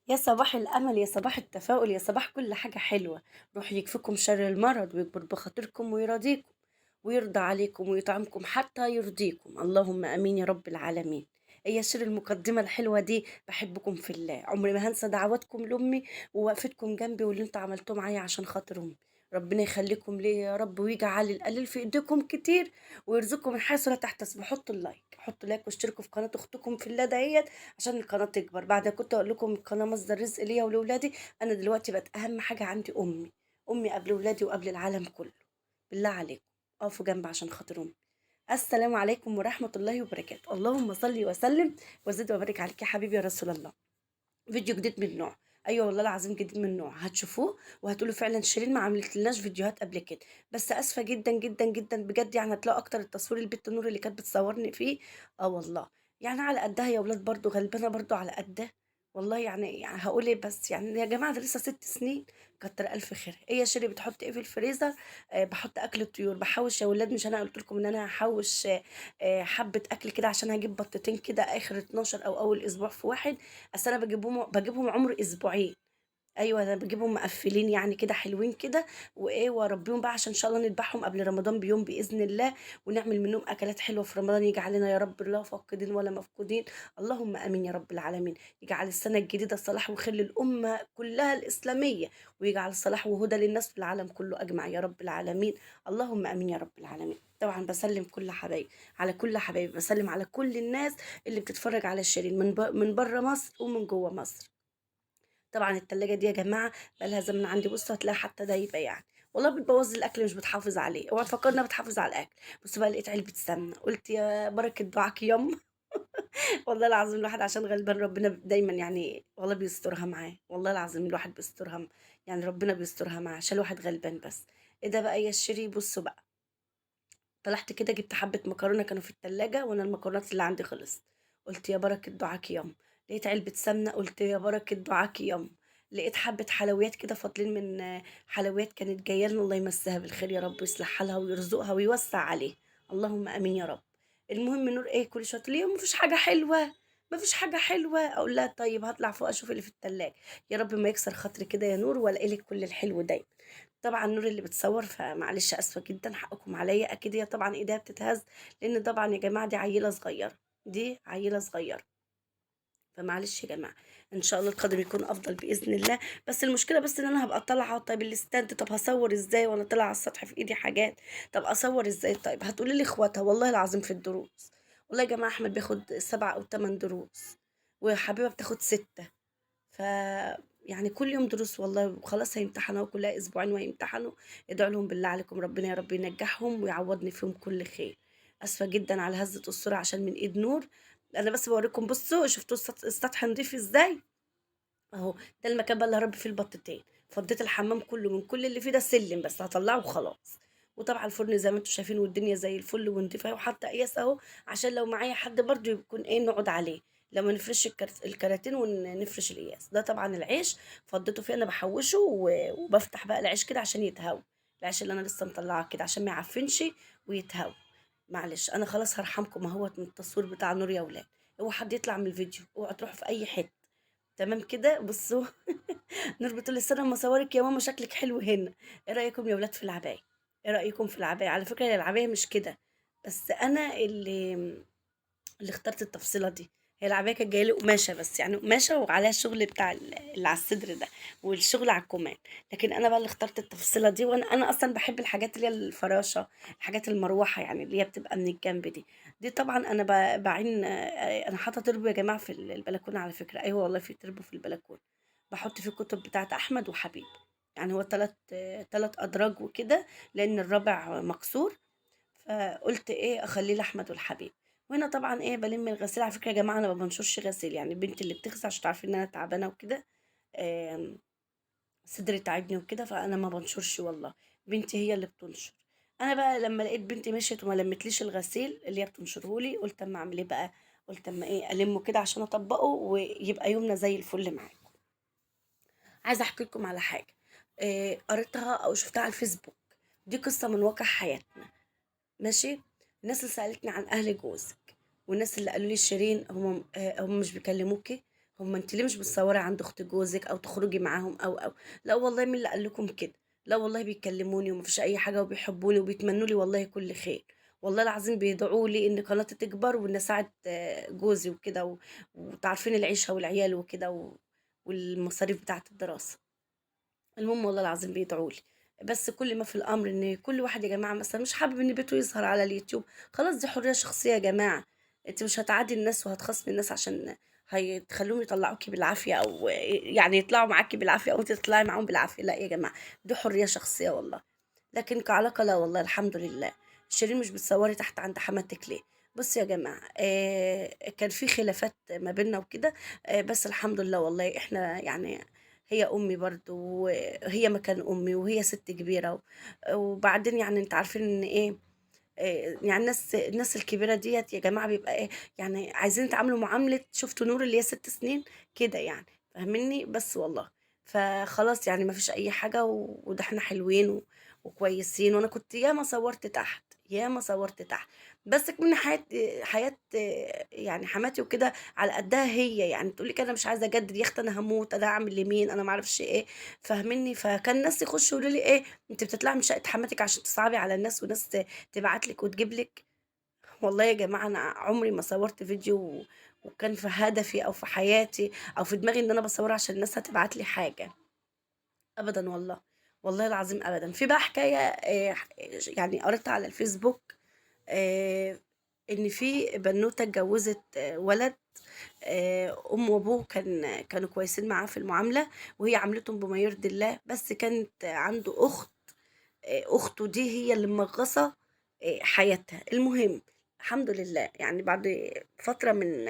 يا صباح الأمل، يا صباح التفاؤل، يا صباح كل حاجة حلوة. روح يكفيكم شر المرض ويكبر بخاطركم ويرضيكم ويرضى عليكم ويطعمكم حتى يرضيكم، اللهم آمين يا رب العالمين. هي شر المقدمة الحلوة دي، بحبكم في الله، عمري ما هنسى دعواتكم لأمي ووقفتكم جنبي واللي انتوا عملتوه معايا عشان خاطر أمي. ربنا يخليكم ليا يا رب ويجعل القليل في ايديكم كتير ويرزقكم من حيث لا تحتسبوا. حطوا لايك واشتركوا في قناة اختكم في الله دهيت عشان القناة تكبر. بعد كنت اقول لكم القناة مصدر رزق ليا ولولادي، انا دلوقتي بقت اهم حاجة عندي امي. امي قبل ولادي وقبل العالم كله. بالله عليكم اقفوا جنبي عشان خاطر امي. السلام عليكم ورحمة الله وبركاته. اللهم صل وسلم وزد وبارك عليك يا حبيبي يا رسول الله. فيديو جديد من نوع. ايوه والله العظيم جديد من نوع، هتشوفوه وهتقولوا فعلا شيرين ما عملتلناش فيديوهات قبل كده. بس اسفه جدا جدا جدا بجد، يعني هتلاقوا اكتر التصوير البت نور اللي كانت بتصورني فيه. اه والله. يعني على قدها يا ولاد، برضو غلبانه برضو على قدها. والله يعني هقول ايه، بس يعني يا جماعه ده لسه 6 سنين. كتر الف خير. هي شيري بتحط ايه في الفريزر؟ بحط اكل الطيور، بحوش يا ولاد، مش انا قلت لكم ان انا هحوش حبه اكل كده عشان هجيب بطتين كده اخر 12 او اول اسبوع في واحد. اصل انا بجيبهم عمر اسبوعين. ايوه انا بجيبهم مقفلين يعني كده حلوين كده، وايه واربيهم بقى عشان ان شاء الله نذبحهم قبل رمضان بيوم باذن الله، ونعمل منهم اكلات حلوه في رمضان، يجعلنا يا رب لا فاقدين ولا مفقودين. اللهم امين يا رب العالمين. يجعل السنه الجديده صلاح وخير للامه كلها الاسلاميه، ويجعل صلاح وهدى للناس في العالم كله اجمع يا رب العالمين. اللهم امين يا رب العالمين. طبعا بسلم كل حبايبي على كل حبايبي، بسلم على كل الناس اللي بتتفرج على الشيرين من بره مصر ومن جوه مصر. طبعا التلاجة دي يا جماعة بقالها زمن عندي، بصوا هتلاقي حتى دايبة يعني. والله بتبوظ الأكل مش بتحافظ عليه، اوعى تفكر انها بتحافظ على الأكل. بصوا بقى لقيت علبة سمنة، قلت يا بركة دعاك يما. والله العظيم الواحد عشان غلبان ربنا دايما يعني والله بيسترها معاه، والله العظيم الواحد بيسترها يعني ربنا بيسترها معاه عشان الواحد غلبان بس. ايه ده بقى يا شيري؟ بصوا بقى، طلعت كده جبت حبة مكرونة كانوا في التلاجة وانا المكرونات اللي عندي خلصت. قلت يا بركة دعاك يم. لقيت علبة سمنة، قلت يا بركة دعاك يم. لقيت حبة حلويات كده فاضلين من حلويات كانت جاية لنا، الله يمسها بالخير يا رب، يصلح حالها ويرزقها ويوسع عليه. اللهم امين يا رب. المهم نور ايه كل شويه تقول لي مفيش حاجه حلوه، مفيش حاجه حلوه. اقول لها طيب هطلع فوق اشوف اللي في التلاجة. يا رب ما يكسر خاطري كده يا نور ولا لك كل الحلو دايما. طبعا نور اللي بتصور، فمعلش اسفه جدا حقكم عليا، اكيد هي طبعا ايديها بتتهز، لان طبعا يا جماعه دي عيله صغيره، دي عيله صغيره. فمعلش يا جماعه، ان شاء الله القادم يكون افضل باذن الله. بس المشكله بس ان انا هبقى طالعه، طيب الستاند طب هصور ازاي وانا طالعه على السطح في ايدي حاجات؟ طب اصور ازاي؟ طيب هتقولي لي اخواتها والله العظيم في الدروس. والله يا جماعه احمد بياخد 7 او 8 دروس، وحبيبه بتاخد 6. ف يعني كل يوم دروس والله، وخلاص هيمتحنوا كلها اسبوعين وهيمتحنوا. ادعوا لهم بالله عليكم ربنا يا رب ينجحهم ويعوضني فيهم كل خير. اسفه جدا على هزة الصورة عشان من ايد نور. انا بس بوريكم، بصوا شفتوا السطح نضيف ازاي اهو. ده المكان بقى اللي هربي فيه البطتين. فضيت الحمام كله من كل اللي فيه، ده السلم بس هطلعه وخلاص. وطبعا الفرن زي ما انتم شايفين والدنيا زي الفل ونضيفه، وحتى قياس اهو عشان لو معايا حد برضو يكون ايه نقعد عليه. لما نفرش الكراتين ونفرش القياس ده. طبعا العيش فضيته فيه، انا بحوشه وبفتح بقى العيش كده عشان يتهوى. العيش اللي انا لسه مطلعاه كده عشان ما يعفنش ويتهوى. معلش انا خلاص هرحمكم اهوت من التصوير بتاع نور يا ولاد. اوعى حد يطلع من الفيديو، اوعى تروحوا في اي حته. تمام كده بصوا. نور بتقول استنى اما اصورك يا ماما شكلك حلو هنا. ايه رايكم يا ولاد في العباية؟ ايه رايكم في العباية؟ على فكره هي العباية مش كده، بس انا اللي اخترت التفصيله دي. هي العباية كانت جايه لي قماشه، بس يعني قماشه وعليها الشغل بتاع اللي على الصدر ده والشغل على الكمام. لكن انا بقى اللي اخترت التفصيله دي، وانا اصلا بحب الحاجات اللي هي الفراشه، الحاجات المروحه يعني اللي هي بتبقى من الجنب دي. دي طبعا انا بعين انا حاطه تربو يا جماعه في البلكونه على فكره، ايوه والله في تربو في البلكونه. بحط فيه الكتب بتاعت احمد وحبيب. يعني هو تلات ادراج وكده، لان الرابع مكسور. فقلت ايه اخليه لاحمد والحبيب. وهنا طبعا ايه بلم الغسيل. على فكره يا جماعه انا ما بنشرش غسيل، يعني بنتي اللي بتغسل عشان تعرفي ان انا تعبانه وكده. آم، صدري تعبني وكده، فانا ما بنشرش والله. بنتي هي اللي بتنشر. انا بقى لما لقيت بنتي مشيت وما لمتليش الغسيل اللي هي بتنشرهولي، قلت اما اعمل ايه بقى؟ قلت اما ايه المه كده عشان اطبقه ويبقى يومنا زي الفل معاكم. عايزه احكي لكم على حاجه قريتها او شفتها على الفيسبوك. دي قصه من واقع حياتنا. ماشي. الناس اللي سألتني عن أهل جوزك، والناس اللي قالوا لي شيرين هم مش بيكلموكي، هما انت ليه مش بتصوري عند اخت جوزك او تخرجي معاهم او لا والله، مين اللي قال لكم كده؟ لا والله بيكلموني ومفيش اي حاجه وبيحبوني وبيتمنوا لي والله كل خير. والله العظيم بيدعوا لي ان قناتي تكبر وان اساعد جوزي وكده وتعرفين العيشه والعيال وكده والمصاريف بتاعه الدراسه. المهم والله العظيم بيدعوا لي. بس كل ما في الامر ان كل واحد يا جماعه مثلا مش حابب ان بيته يظهر على اليوتيوب، خلاص دي حريه شخصيه يا جماعه. انت مش هتعادي الناس وهتخاصمي الناس عشان هيتخلوهم يطلعوكي بالعافيه، او يعني يطلعوا معاكي بالعافيه او انت تطلعي معاهم بالعافيه. لا يا جماعه، دي حريه شخصيه والله. لكن كعلاقه لا والله الحمد لله. شيرين مش بتصوري تحت عند حماتك ليه؟ بص يا جماعه، كان في خلافات ما بيننا وكده. بس الحمد لله والله احنا يعني هي امي برضو وهي مكان امي وهي ست كبيره وبعدين يعني انت عارفين ان ايه. يعني الناس الكبيره ديت يا جماعه بيبقى ايه، يعني عايزين يتعاملوا معامله شفتوا نور اللي هي 6 سنين كده يعني. فاهميني بس والله. فخلاص يعني ما فيش اي حاجه وده احنا حلوين وكويسين. وانا كنت ياما صورت تحت، ياما صورت تحت. بس من حياه يعني حماتي وكده على قدها هي، يعني تقول لك انا مش عايزه اجدد يا اختي، انا هموت، انا اعمل لمين، انا ما اعرفش ايه. فاهمني؟ فكان الناس يخشوا يقولوا لي ايه، انت بتطلعي من شقه حماتك عشان تصعبي على الناس وناس تبعت لك وتجيب لك. والله يا جماعه انا عمري ما صورت فيديو وكان في هدفي او في حياتي او في دماغي ان انا بصور عشان الناس هتبعت لي حاجه. ابدا والله. والله العظيم ابدا. في بقى حكايه يعني قريتها على الفيسبوك. آه، ان في بنوته اتجوزت ولد. امه وابوه كانوا كويسين معاه في المعامله وهي عاملتهم بما يرضي الله. بس كانت عنده اخت. اخته دي هي اللي مغصه حياتها. المهم الحمد لله يعني بعد فتره من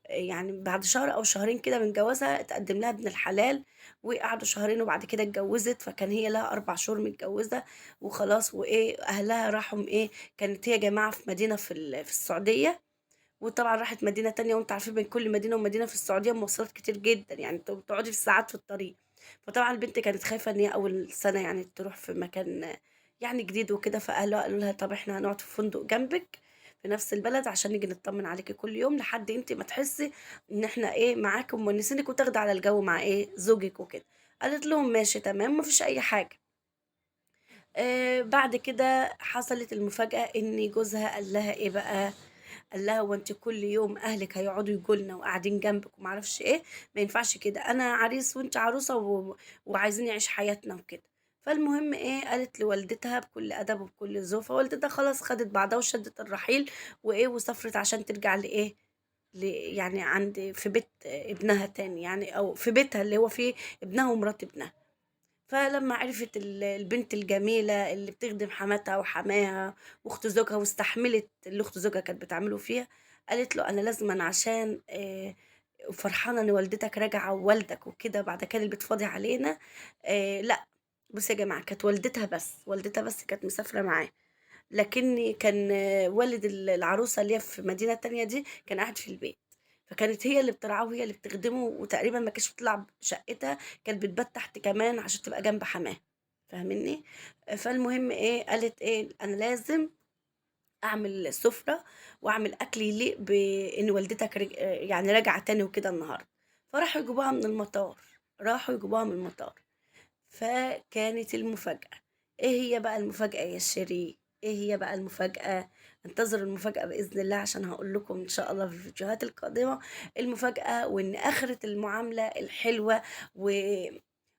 يعني بعد شهر او شهرين كده من جوازها اتقدم لها ابن الحلال. وقعدوا شهرين وبعد كده اتجوزت. فكان هي لها 4 شهور متجوزه وخلاص. وايه اهلها راحوا ايه، كانت هي جماعه في مدينه في السعوديه. وطبعا راحت مدينه تانية. وانت عارفين بين كل مدينه ومدينه في السعوديه مواصلات كتير جدا، يعني انت بتقعدي في ساعات في الطريق. فطبعا البنت كانت خايفه ان هي اول سنه يعني تروح في مكان يعني جديد وكده. فاهلها قالوا لها طب احنا هنقعد في فندق جنبك في نفس البلد عشان نيجي نطمن عليكي كل يوم لحد انت ما تحسي ان احنا ايه معاكي ومونسينك وتاخدي على الجو مع ايه زوجك وكده. قالت لهم ماشي تمام مفيش اي حاجه. بعد كده حصلت المفاجأة ان جوزها قال لها ايه بقى. قال لها هو انت كل يوم اهلك هيقعدوا يجوا لنا وقاعدين جنبك وما اعرفش ايه؟ ما ينفعش كده، انا عريس وانت عروسه وعايزين نعيش حياتنا وكده. فالمهم ايه، قالت لوالدتها بكل ادب وبكل ذوق. فوالدتها خلاص خدت بعضها وشدت الرحيل وايه وسافرت عشان ترجع لايه يعني عند في بيت ابنها تاني يعني او في بيتها اللي هو فيه ابنها ومرات ابنها. فلما عرفت البنت الجميلة اللي بتخدم حماتها وحماها واخت زوجها واستحملت اللي اخت زوجها كانت بتعمله فيها، قالت له انا لازما عشان فرحانة ان والدتك راجعة ووالدك وكده بعد كده البيت فاضي علينا. لا. بص يا جماعة، كانت والدتها بس كانت مسافرة معاه. لكني كان والد العروسة اللي هي في مدينة تانية دي كان قاعد في البيت. فكانت هي اللي بترعاه وهي اللي بتخدمه وتقريبا ما كانتش بتطلع شقتها. كانت بتبات تحت كمان عشان تبقى جنب حماه. فاهمني؟ فالمهم ايه، قالت ايه انا لازم اعمل سفرة واعمل اكل يليق بان والدتك يعني راجعة تاني وكده النهاردة. فراحوا يجيبوها من المطار. راحوا يجيبوها من المطار. فكانت المفاجأة. ايه هي بقى المفاجأة يا شيري؟ ايه هي بقى المفاجأة؟ انتظروا المفاجأة بإذن الله عشان هقول لكم ان شاء الله في الفيديوهات القادمة المفاجأة. وان آخرة المعاملة الحلوة و...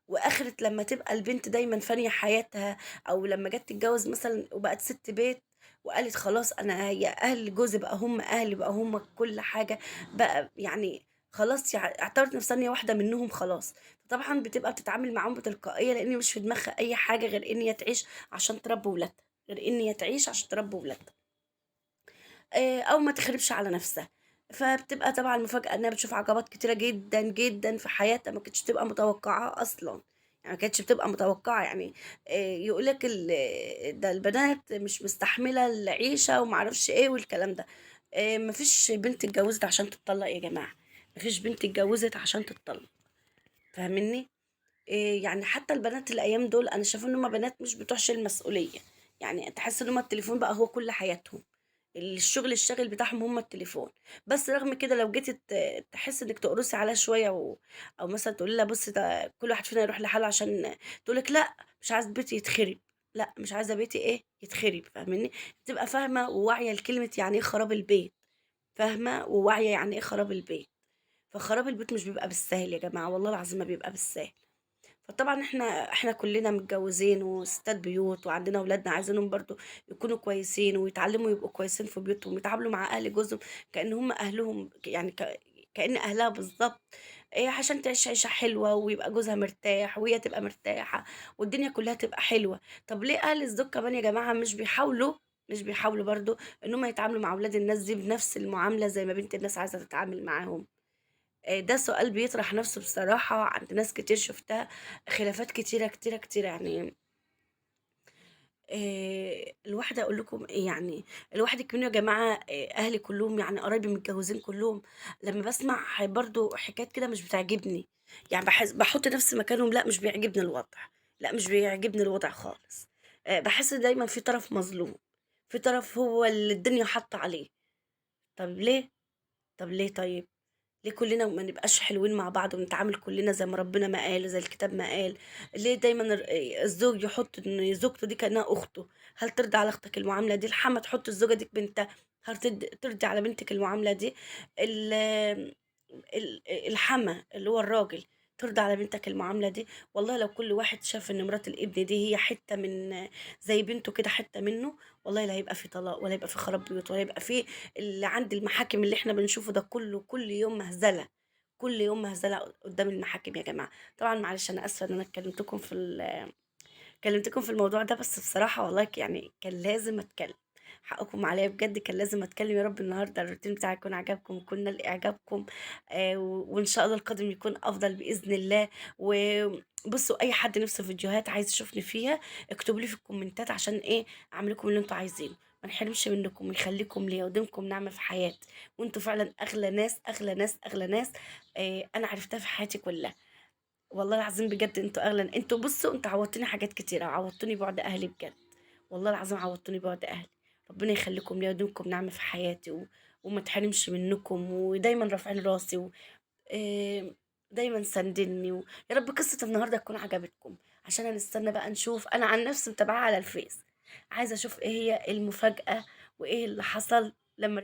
وآخرة لما تبقى البنت دايما فانية حياتها، او لما جت تتجوز مثلا وبقت ست بيت وقالت خلاص انا يا اهل جوزي بقى هم اهلي بقى هم كل حاجة بقى يعني. خلاص اعتبرت نفسها ان هي واحدة منهم خلاص. طبعا بتبقى بتتعامل معاهم بتلقائيه لان مش في دماغها اي حاجه غير ان هي تعيش عشان تربي ولادها. غير ان هي تعيش عشان تربي ولادها. او ما تخربش على نفسها. فبتبقى طبعا المفاجاه انها بتشوف عقبات كتيره جدا جدا في حياتها ما كانتش تبقى متوقعاها اصلا. يعني ما كانتش بتبقى متوقعه يعني. يقول لك ده البنات مش مستحمله العيشه وما اعرفش ايه والكلام ده. مفيش بنت اتجوزت عشان تتطلق يا جماعه. مفيش بنت اتجوزت عشان تتطلق. فاهمني؟ يعني حتى البنات الايام دول انا شايفه ان هم بنات مش بتوع شيل المسؤوليه. يعني تحس ان هم التليفون بقى هو كل حياتهم. الشغل الشاغل بتاعهم هم التليفون. بس رغم كده لو جيتِ تحسّي إنِّك تقرصي عليها شوية أو مثلًا تقولي لها بُصّي ده كل واحد فينا يروح لحاله عشان تقول لِك لأ، مش عايزة بيتي يتخرب، لأ، مش عايزة بيتي إيه، يتخرب، فاهماني؟ تبقى فاهمة وواعية لكلمة يعني إيه خراب البيت، فاهمة وواعية يعني إيه خراب البيت. فخراب البيت مش بيبقى بالسهل يا جماعة، والله العظيم ما بيبقى بالسهل. فطبعًا إحنا كلّنا متجوّزين وستات بيوت وعندنا ولادنا عايزينهم برضه يكونوا كويسين ويتعلّموا يبقوا كويسين في بيوتهم ويتعاملوا مع أهل جوزهم كإن هم أهلهم يعني كإن أهلها بالضبط، عشان تعيش عيشة حلوة ويبقى جوزها مرتاح وهي تبقى مرتاحة والدنيا كلّها تبقى حلوة. طَب ليه أهل الزوج كمان يا جماعة مش بيحاولوا برضه إن هم يتعاملوا مع ولاد الناس دي بنفس المعاملة زي ما بنت الناس عايزة تتعامل معاهم؟ ده سؤال بيطرح نفسه بصراحة عند ناس كتير شُفتها، خلافات كتيرة، كتيرة، كتيرة، يعني الواحد أقول لكم إيه يعني، الواحد يكمنوا يا جماعة أهلي كلّهم يعني قرايبي متجوّزين كلّهم، لمّا باسمع برضه حكايات كده مش بتعجبني، يعني باحُط نفسي مكانهم لأ مش بيعجبني الوضع، لأ مش بيعجبني الوضع خالص، باحس دايمًا في طرف مظلوم، في طرف هو اللي الدنيا حاطّة عليه، طَب ليه؟ طَب ليه طيب؟ ليه كلنا ما نبقاش حلوين مع بعض ونتعامل كلنا زي ما ربنا ما قال زي الكتاب ما قال؟ ليه دايما الزوج يحط ان زوجته دي كانها اخته؟ هل ترضى على اختك المعامله دي؟ الحما تحط الزوجه دي بنتها، هل ترضي على بنتك المعامله دي؟ الحما اللي هو الراجل ترضى على بنتك المعامله دي؟ والله لو كل واحد شاف ان مرات الابن دي هي حته من زي بنته كده حته منه، والله لا هيبقى في طلاق ولا هيبقى في خراب بيوت ولا هيبقى في اللي عند المحاكم اللي احنا بنشوفه ده كله كل يوم مهزلة، كل يوم مهزلة قدام المحاكم يا جماعة. طبعا معلش انا اسفة ان انا كلمتكم في الموضوع ده، بس بصراحة والله يعني كان لازم اتكلم، حقكم عليا بجد كان لازم اتكلم. يا رب النهارده الروتين بتاعي يكون عجبكم ويكون نال اعجابكم، وان شاء الله القادم يكون افضل باذن الله. وبصوا اي حد نفسه فيديوهات عايز يشوفني فيها اكتبوا لي في الكومنتات عشان ايه اعمل لكم اللي انتوا عايزينه، ما نحرمش منكم ونخليكم ليا وديمكم نعمة في حياتي. وانتوا فعلا اغلى ناس اغلى ناس اغلى ناس انا عرفتها في حياتي كلها. والله العظيم بجد انتوا اغلى، انتوا بصوا انتوا عوضتوني حاجات كتيرة، عوضتوني بعد اهلي بجد، والله العظيم عوضتوني بعد اهلي. ربنا يخليكم ليا ويديمكم نعمة في حياتي وما تحرمش منكم ودايما رافعين راسي آه، دايما ساندني يا رب قصة النهاردة تكون عجبتكم، عشان هنستنى بقى نشوف. انا عن نفسي متابعة على الفيس، عايزة اشوف ايه هي المفاجأة وايه اللي حصل لما